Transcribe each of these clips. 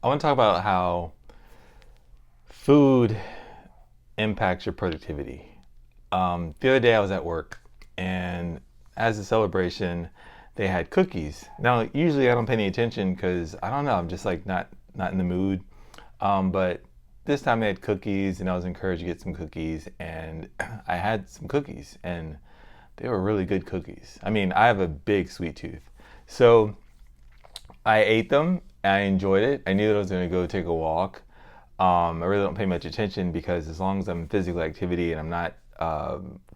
I want to talk about how food impacts your productivity. The other day I was at work, and as a celebration, they had cookies. Now, usually I don't pay any attention because I don't know, I'm just like not in the mood. But this time they had cookies, and I was encouraged to get some cookies, and I had some cookies, and they were really good cookies. I mean, I have a big sweet tooth, so I ate them. I enjoyed it. I knew that I was going to go take a walk. I really don't pay much attention because as long as I'm in physical activity and I'm not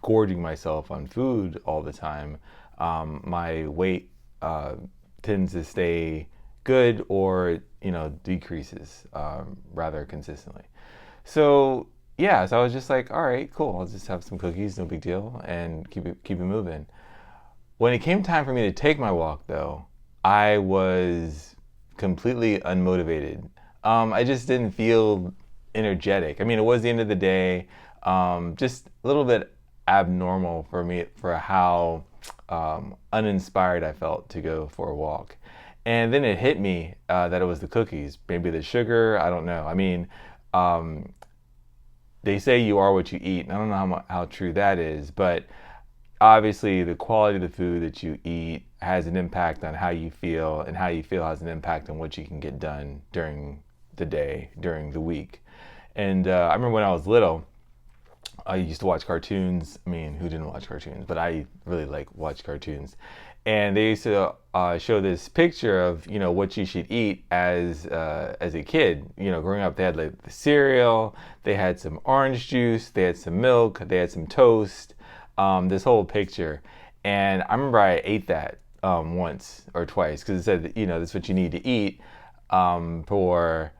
gorging myself on food all the time, my weight tends to stay good or decreases rather consistently. So yeah, so I was just like, all right, cool. I'll just have some cookies, no big deal, and keep it moving. When it came time for me to take my walk, though, I was completely unmotivated. I just didn't feel energetic. I mean, it was the end of the day, just a little bit abnormal for me for how uninspired I felt to go for a walk. And then it hit me that it was the cookies, maybe the sugar. I don't know. I mean, um, they say you are what you eat, and I don't know how true that is, but obviously the quality of the food that you eat has an impact on how you feel, and how you feel has an impact on what you can get done during the day, during the week. And I remember when I was little, I used to watch cartoons. I mean, who didn't watch cartoons? But I really like watch cartoons. And they used to show this picture of what you should eat as a kid. Growing up, they had like the cereal, they had some orange juice, they had some milk, they had some toast. This whole picture, and I remember I ate that once or twice because it said that, this is what you need to eat for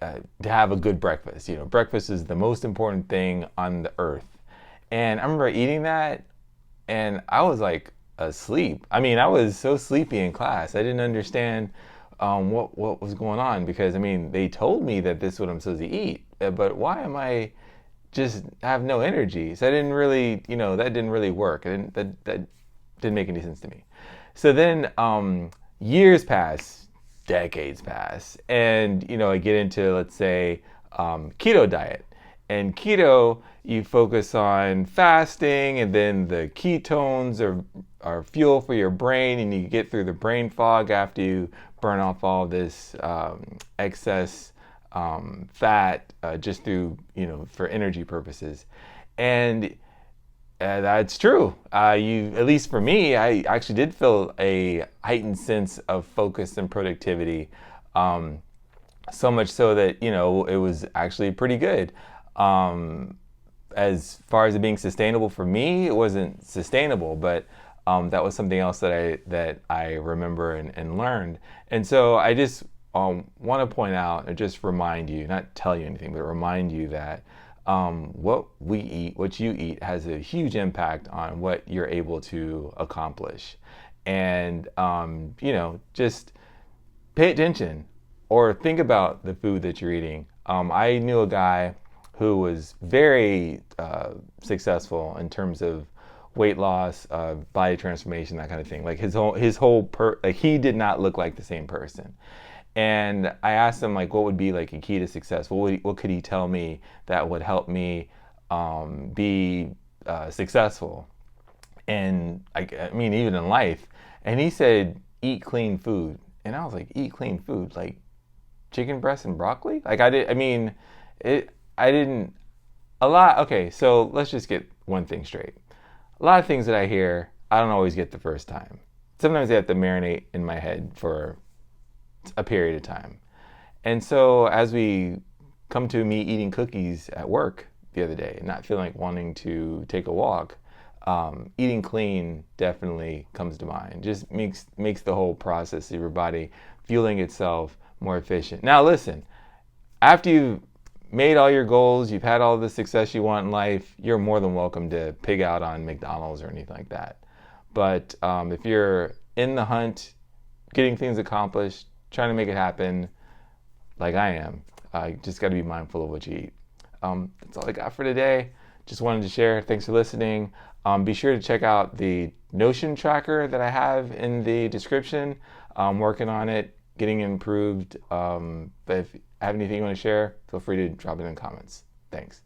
to have a good breakfast. Breakfast is the most important thing on the earth. And I remember eating that, and I was like asleep. I mean, I was so sleepy in class. I didn't understand what was going on because I mean, they told me that this is what I'm supposed to eat, but why am I just have no energy? So I didn't really, that didn't really work. That didn't make any sense to me. So then years pass, decades pass, and I get into, let's say, keto diet. And keto, you focus on fasting, and then the ketones are fuel for your brain, and you get through the brain fog after you burn off all this excess fat just through, for energy purposes. And that's true. At least for me, I actually did feel a heightened sense of focus and productivity. So much so that, it was actually pretty good. As far as it being sustainable for me, it wasn't sustainable, but that was something else that I remember and learned. And so I just want to point out and just remind you, not tell you anything, but remind you that what we eat, what you eat, has a huge impact on what you're able to accomplish. And, just pay attention or think about the food that you're eating. I knew a guy who was very successful in terms of weight loss, body transformation, that kind of thing. Like like he did not look like the same person. And I asked him like, what would be like a key to success? What could he tell me that would help me be successful? And I mean, even in life. And he said, eat clean food. And I was like, eat clean food, like chicken breast and broccoli? Like I did. I mean, I didn't. A lot. Okay, so let's just get one thing straight. A lot of things that I hear, I don't always get the first time. Sometimes they have to marinate in my head for a period of time. And so as we come to me eating cookies at work the other day, not feeling like wanting to take a walk, eating clean definitely comes to mind. Just makes the whole process of your body fueling itself more efficient. Now listen, after you've made all your goals, you've had all the success you want in life, you're more than welcome to pig out on McDonald's or anything like that. But if you're in the hunt, getting things accomplished, trying to make it happen, like I am, you just got to be mindful of what you eat. That's all I got for today. Just wanted to share. Thanks for listening. Be sure to check out the Notion tracker that I have in the description. I'm working on it, getting improved. But if you have anything you want to share, feel free to drop it in the comments. Thanks.